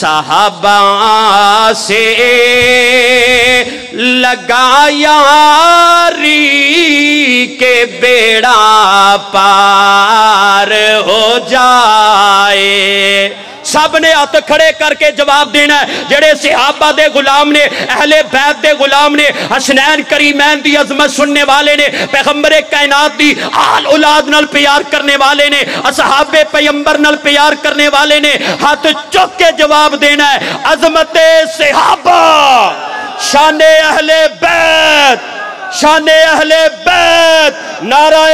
صحابہ سے لگا یاری کے بیڑا پار ہو جائے۔ سب نے ہاتھ کھڑے کر کے جواب دینا ہے۔ جڑے صحابہ دے غلام نے، اہل بیت دے غلام نے، حسنین کریمین دی عظمت سننے والے نے، پیغمبر کائنات دی آل اولاد نال پیار کرنے والے نے، اصحاب پیغمبر نال پیار کرنے والے نے ہاتھ چک کے جواب دینا ہے۔ عظمت صحابہ، شان اہل بیت، شان اہل بیت، نعرہ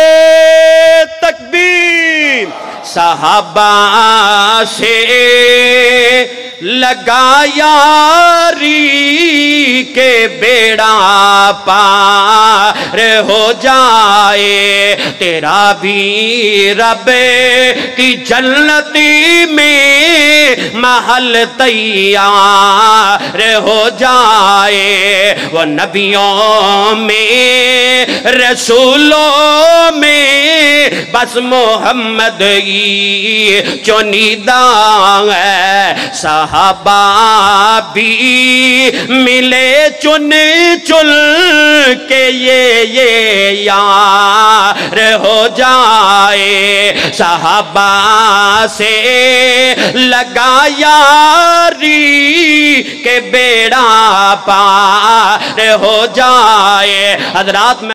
تکبیر۔ صحابہ سے لگا یاری کے بیڑا پار ہو جائے، تیرا بھی رب کی جنتی میں محل تیار ہو جائے۔ وہ نبیوں میں رسولوں میں بس محمد ہی چنیدہ ہے۔ صحابہ بھی ملے چن چن کے یہ یار ہو جائے۔ صحابہ سے لگا یاری کے بیڑا پار ہو جائے۔ حضرات